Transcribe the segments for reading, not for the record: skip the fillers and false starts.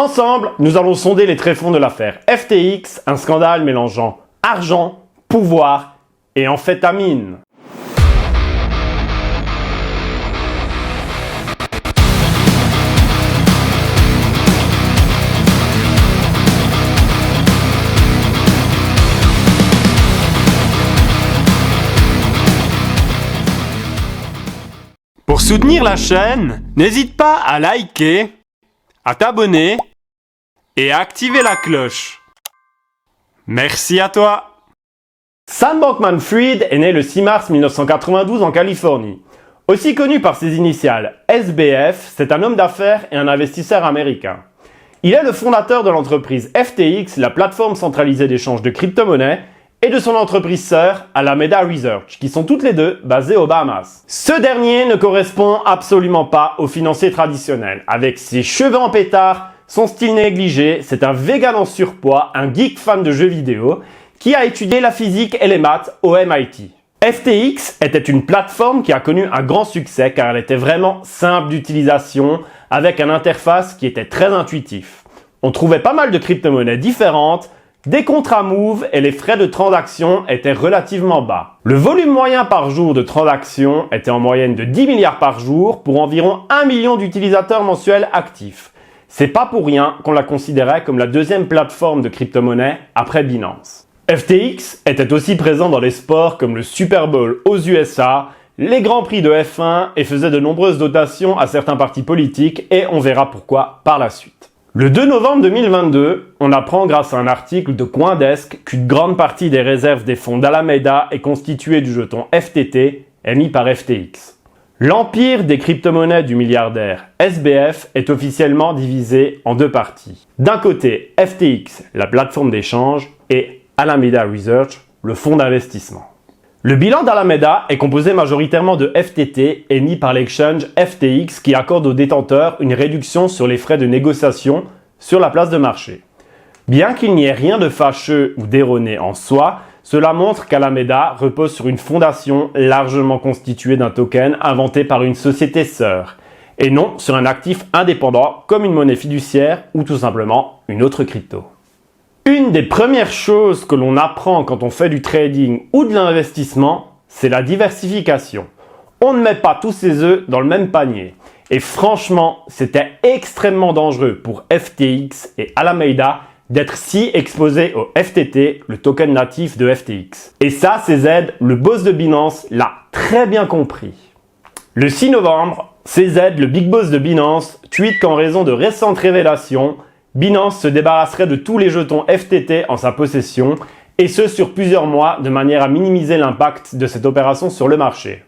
Ensemble, nous allons sonder les tréfonds de l'affaire FTX, un scandale mélangeant argent, pouvoir et amphétamine. Pour soutenir la chaîne, n'hésite pas à liker, à t'abonner et à activer la cloche. Merci à toi. Sam Bankman-Fried est né le 6 mars 1992 en Californie. Aussi connu par ses initiales SBF, c'est un homme d'affaires et un investisseur américain. Il est le fondateur de l'entreprise FTX, la plateforme centralisée d'échange de crypto-monnaies, et de son entreprise sœur, Alameda Research, qui sont toutes les deux basées aux Bahamas. Ce dernier ne correspond absolument pas au financier traditionnel. Avec ses cheveux en pétard, son style négligé, c'est un vegan en surpoids, un geek fan de jeux vidéo, qui a étudié la physique et les maths au MIT. FTX était une plateforme qui a connu un grand succès car elle était vraiment simple d'utilisation, avec une interface qui était très intuitive. On trouvait pas mal de crypto-monnaies différentes, des contrats Move et les frais de transaction étaient relativement bas. Le volume moyen par jour de transactions était en moyenne de 10 milliards par jour pour environ 1 million d'utilisateurs mensuels actifs. C'est pas pour rien qu'on la considérait comme la deuxième plateforme de crypto-monnaie après Binance. FTX était aussi présent dans les sports comme le Super Bowl aux USA, les Grands Prix de F1 et faisait de nombreuses dotations à certains partis politiques et on verra pourquoi par la suite. Le 2 novembre 2022, on apprend grâce à un article de CoinDesk qu'une grande partie des réserves des fonds d'Alameda est constituée du jeton FTT émis par FTX. L'empire des crypto-monnaies du milliardaire SBF est officiellement divisé en deux parties. D'un côté, FTX, la plateforme d'échange, et Alameda Research, le fonds d'investissement. Le bilan d'Alameda est composé majoritairement de FTT émis par l'exchange FTX qui accorde aux détenteurs une réduction sur les frais de négociation sur la place de marché. Bien qu'il n'y ait rien de fâcheux ou d'erroné en soi, cela montre qu'Alameda repose sur une fondation largement constituée d'un token inventé par une société sœur, et non sur un actif indépendant comme une monnaie fiduciaire ou tout simplement une autre crypto. Une des premières choses que l'on apprend quand on fait du trading ou de l'investissement, c'est la diversification. On ne met pas tous ses œufs dans le même panier. Et franchement, c'était extrêmement dangereux pour FTX et Alameda d'être si exposés au FTT, le token natif de FTX. Et ça, CZ, le boss de Binance, l'a très bien compris. Le 6 novembre, CZ, le big boss de Binance, tweet qu'en raison de récentes révélations, Binance se débarrasserait de tous les jetons FTT en sa possession, et ce sur plusieurs mois de manière à minimiser l'impact de cette opération sur le marché.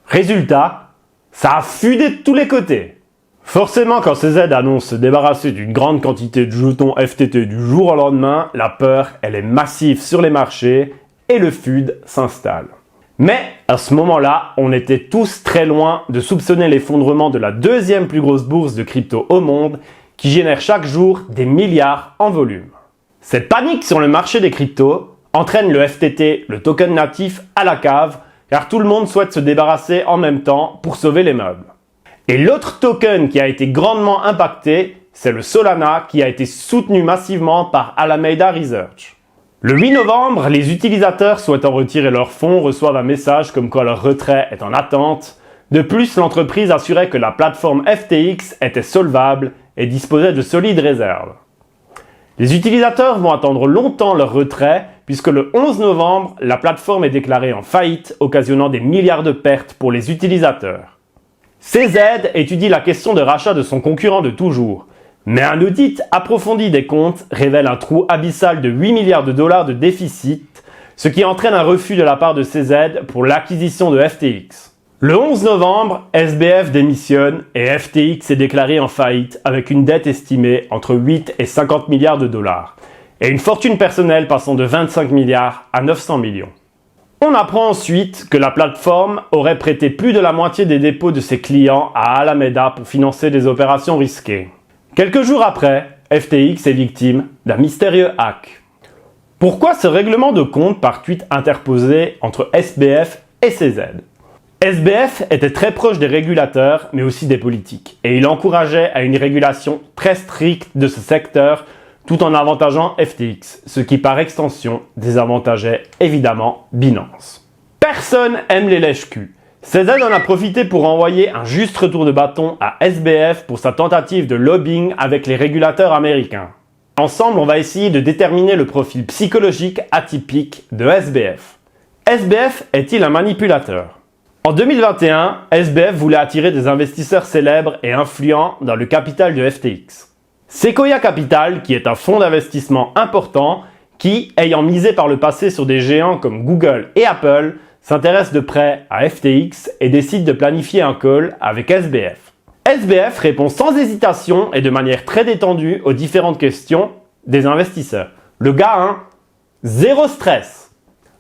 Résultat, ça a fudé de tous les côtés. Forcément, quand CZ annonce se débarrasser d'une grande quantité de jetons FTT du jour au lendemain, la peur, elle est massive sur les marchés et le FUD s'installe. Mais à ce moment-là, on était tous très loin de soupçonner l'effondrement de la deuxième plus grosse bourse de crypto au monde, qui génère chaque jour des milliards en volume. Cette panique sur le marché des cryptos entraîne le FTT, le token natif, à la cave, car tout le monde souhaite se débarrasser en même temps pour sauver les meubles. Et l'autre token qui a été grandement impacté, c'est le Solana qui a été soutenu massivement par Alameda Research. Le 8 novembre, les utilisateurs souhaitant retirer leurs fonds reçoivent un message comme quoi leur retrait est en attente. De plus, l'entreprise assurait que la plateforme FTX était solvable et disposait de solides réserves. Les utilisateurs vont attendre longtemps leur retrait puisque le 11 novembre, la plateforme est déclarée en faillite, occasionnant des milliards de pertes pour les utilisateurs. CZ étudie la question de rachat de son concurrent de toujours, mais un audit approfondi des comptes révèle un trou abyssal de 8 milliards de dollars de déficit, ce qui entraîne un refus de la part de CZ pour l'acquisition de FTX. Le 11 novembre, SBF démissionne et FTX est déclaré en faillite avec une dette estimée entre 8 et 50 milliards de dollars et une fortune personnelle passant de 25 milliards à 900 millions. On apprend ensuite que la plateforme aurait prêté plus de la moitié des dépôts de ses clients à Alameda pour financer des opérations risquées. Quelques jours après, FTX est victime d'un mystérieux hack. Pourquoi ce règlement de compte par tweet interposé entre SBF et CZ ? SBF était très proche des régulateurs, mais aussi des politiques, et il encourageait à une régulation très stricte de ce secteur, tout en avantageant FTX, ce qui par extension désavantageait évidemment Binance. Personne aime les lèche-culs. CZ en a profité pour envoyer un juste retour de bâton à SBF pour sa tentative de lobbying avec les régulateurs américains. Ensemble, on va essayer de déterminer le profil psychologique atypique de SBF. SBF est-il un manipulateur? En 2021, SBF voulait attirer des investisseurs célèbres et influents dans le capital de FTX. Sequoia Capital, qui est un fonds d'investissement important, qui, ayant misé par le passé sur des géants comme Google et Apple, s'intéresse de près à FTX et décide de planifier un call avec SBF. SBF répond sans hésitation et de manière très détendue aux différentes questions des investisseurs. Le gars, zéro stress.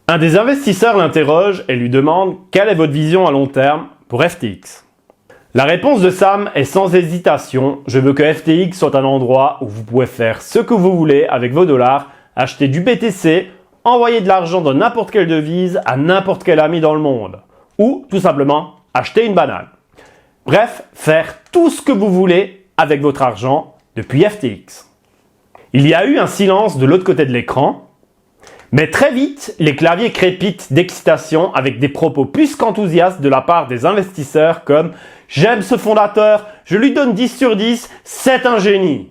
Un des investisseurs l'interroge et lui demande quelle est votre vision à long terme pour FTX. La réponse de Sam est sans hésitation, je veux que FTX soit un endroit où vous pouvez faire ce que vous voulez avec vos dollars, acheter du BTC, envoyer de l'argent dans n'importe quelle devise à n'importe quel ami dans le monde, ou tout simplement acheter une banane. Bref, faire tout ce que vous voulez avec votre argent depuis FTX. Il y a eu un silence de l'autre côté de l'écran, mais très vite, les claviers crépitent d'excitation avec des propos plus qu'enthousiastes de la part des investisseurs comme « J'aime ce fondateur, je lui donne 10 sur 10, c'est un génie ».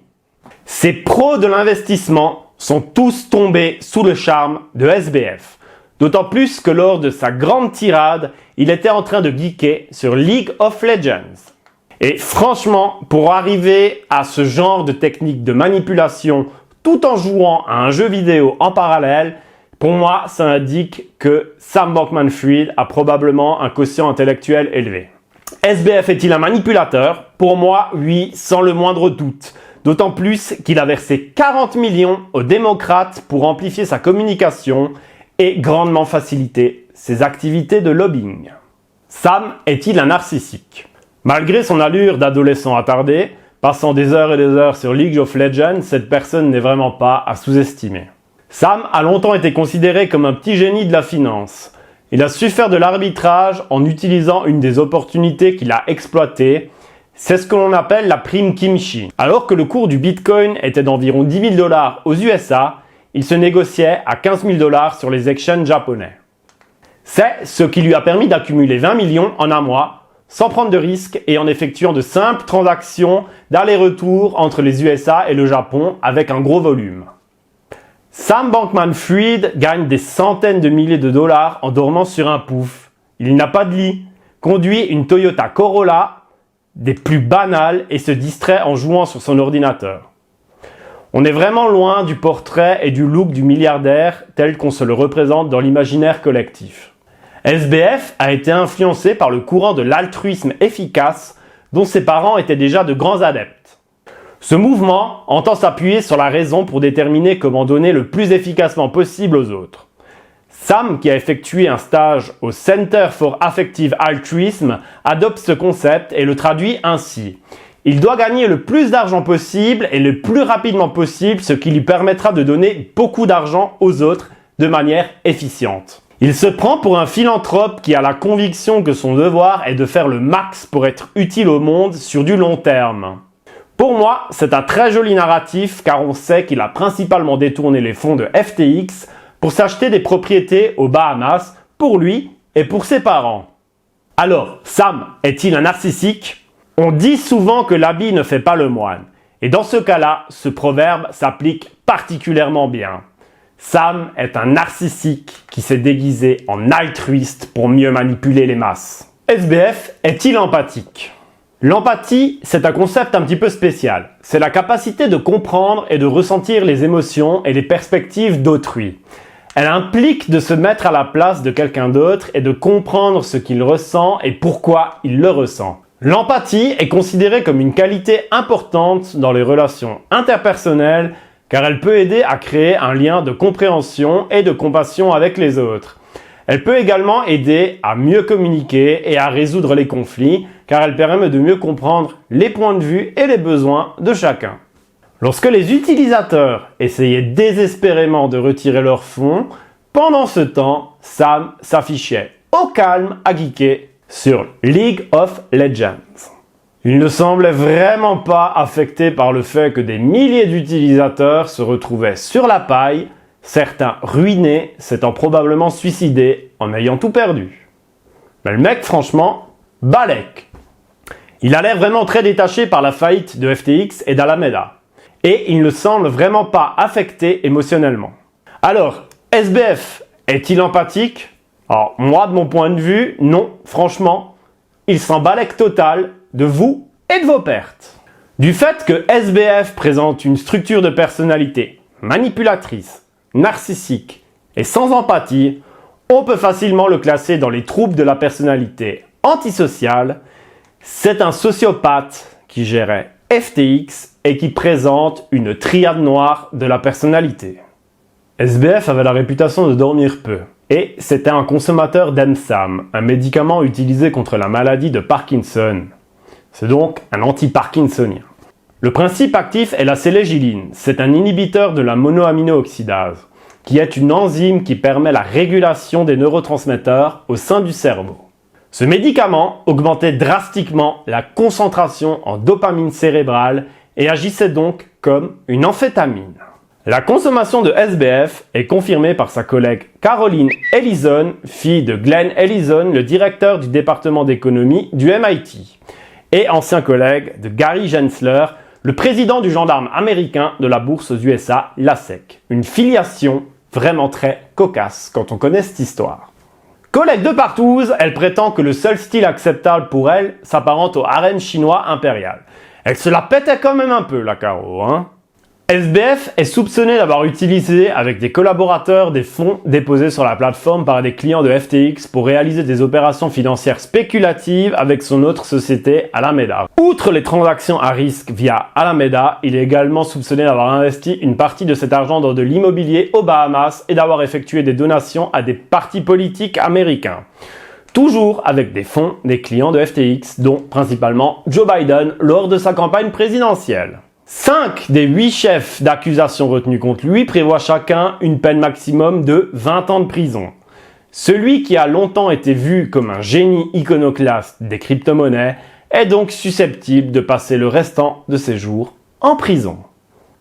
Ces pros de l'investissement sont tous tombés sous le charme de SBF. D'autant plus que lors de sa grande tirade, il était en train de geeker sur League of Legends. Et franchement, pour arriver à ce genre de technique de manipulation tout en jouant à un jeu vidéo en parallèle, pour moi, ça indique que Sam Bankman-Fried a probablement un quotient intellectuel élevé. SBF est-il un manipulateur? Pour moi, oui, sans le moindre doute. D'autant plus qu'il a versé 40 millions aux démocrates pour amplifier sa communication et grandement faciliter ses activités de lobbying. Sam est-il un narcissique? Malgré son allure d'adolescent attardé, passant des heures et des heures sur League of Legends, cette personne n'est vraiment pas à sous-estimer. Sam a longtemps été considéré comme un petit génie de la finance. Il a su faire de l'arbitrage en utilisant une des opportunités qu'il a exploitées. C'est ce que l'on appelle la prime kimchi. Alors que le cours du Bitcoin était d'environ 10 000 $ aux USA, il se négociait à 15 000 $ sur les exchanges japonais. C'est ce qui lui a permis d'accumuler 20 millions en un mois, sans prendre de risques et en effectuant de simples transactions d'aller-retour entre les USA et le Japon avec un gros volume. Sam Bankman-Fried gagne des centaines de milliers de dollars en dormant sur un pouf. Il n'a pas de lit, conduit une Toyota Corolla, des plus banales et se distrait en jouant sur son ordinateur. On est vraiment loin du portrait et du look du milliardaire tel qu'on se le représente dans l'imaginaire collectif. SBF a été influencé par le courant de l'altruisme efficace dont ses parents étaient déjà de grands adeptes. Ce mouvement entend s'appuyer sur la raison pour déterminer comment donner le plus efficacement possible aux autres. Sam, qui a effectué un stage au Center for Affective Altruism, adopte ce concept et le traduit ainsi. Il doit gagner le plus d'argent possible et le plus rapidement possible, ce qui lui permettra de donner beaucoup d'argent aux autres de manière efficiente. Il se prend pour un philanthrope qui a la conviction que son devoir est de faire le max pour être utile au monde sur du long terme. Pour moi, c'est un très joli narratif car on sait qu'il a principalement détourné les fonds de FTX pour s'acheter des propriétés aux Bahamas pour lui et pour ses parents. Alors, Sam est-il un narcissique? On dit souvent que l'habit ne fait pas le moine. Et dans ce cas-là, ce proverbe s'applique particulièrement bien. Sam est un narcissique qui s'est déguisé en altruiste pour mieux manipuler les masses. SBF est-il empathique? L'empathie, c'est un concept un petit peu spécial. C'est la capacité de comprendre et de ressentir les émotions et les perspectives d'autrui. Elle implique de se mettre à la place de quelqu'un d'autre et de comprendre ce qu'il ressent et pourquoi il le ressent. L'empathie est considérée comme une qualité importante dans les relations interpersonnelles car elle peut aider à créer un lien de compréhension et de compassion avec les autres. Elle peut également aider à mieux communiquer et à résoudre les conflits car elle permet de mieux comprendre les points de vue et les besoins de chacun. Lorsque les utilisateurs essayaient désespérément de retirer leurs fonds, pendant ce temps, Sam s'affichait au calme à geeker sur League of Legends. Il ne semblait vraiment pas affecté par le fait que des milliers d'utilisateurs se retrouvaient sur la paille, certains ruinés, s'étant probablement suicidés en ayant tout perdu. Mais le mec, franchement, balèque. Il a l'air vraiment très détaché par la faillite de FTX et d'Alameda. Et il ne semble vraiment pas affecté émotionnellement. Alors, SBF est-il empathique? Alors, moi, de mon point de vue, non, franchement, il s'en balèque total de vous et de vos pertes. Du fait que SBF présente une structure de personnalité manipulatrice, narcissique et sans empathie, on peut facilement le classer dans les troubles de la personnalité antisociale. C'est un sociopathe qui gérait FTX et qui présente une triade noire de la personnalité. SBF avait la réputation de dormir peu. Et c'était un consommateur d'Emsam, un médicament utilisé contre la maladie de Parkinson. C'est donc un anti-parkinsonien. Le principe actif est la sélégiline. C'est un inhibiteur de la monoaminooxydase, qui est une enzyme qui permet la régulation des neurotransmetteurs au sein du cerveau. Ce médicament augmentait drastiquement la concentration en dopamine cérébrale et agissait donc comme une amphétamine. La consommation de SBF est confirmée par sa collègue Caroline Ellison, fille de Glenn Ellison, le directeur du département d'économie du MIT, et ancien collègue de Gary Gensler, le président du gendarme américain de la bourse aux USA, la SEC. Une filiation vraiment très cocasse quand on connaît cette histoire. Collègue de partouze, elle prétend que le seul style acceptable pour elle s'apparente au harem chinois impérial. Elle se la pétait quand même un peu, la Caro, hein? SBF est soupçonné d'avoir utilisé avec des collaborateurs des fonds déposés sur la plateforme par des clients de FTX pour réaliser des opérations financières spéculatives avec son autre société Alameda. Outre les transactions à risque via Alameda, il est également soupçonné d'avoir investi une partie de cet argent dans de l'immobilier aux Bahamas et d'avoir effectué des donations à des partis politiques américains. Toujours avec des fonds des clients de FTX, dont principalement Joe Biden lors de sa campagne présidentielle. 5 des 8 chefs d'accusation retenus contre lui prévoient chacun une peine maximum de 20 ans de prison. Celui qui a longtemps été vu comme un génie iconoclaste des crypto-monnaies est donc susceptible de passer le restant de ses jours en prison.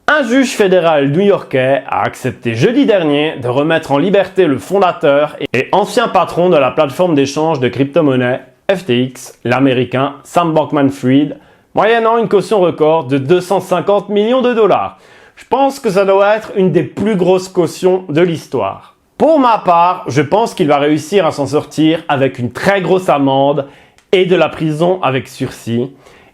Un juge fédéral new-yorkais a accepté jeudi dernier de remettre en liberté le fondateur et ancien patron de la plateforme d'échange de crypto-monnaies FTX, l'américain Sam Bankman-Fried, moyennant une caution record de 250 millions de dollars. Je pense que ça doit être une des plus grosses cautions de l'histoire. Pour ma part, je pense qu'il va réussir à s'en sortir avec une très grosse amende et de la prison avec sursis.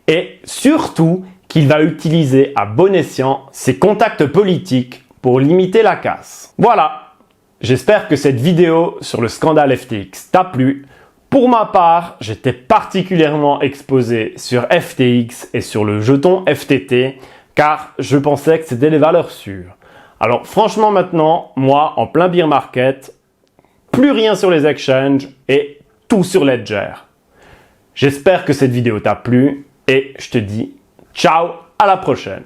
Et surtout, qu'il va utiliser à bon escient ses contacts politiques pour limiter la casse. Voilà, j'espère que cette vidéo sur le scandale FTX t'a plu. Pour ma part, j'étais particulièrement exposé sur FTX et sur le jeton FTT car je pensais que c'était des valeurs sûres. Alors franchement maintenant, moi en plein bear market, plus rien sur les exchanges et tout sur Ledger. J'espère que cette vidéo t'a plu et je te dis ciao, à la prochaine.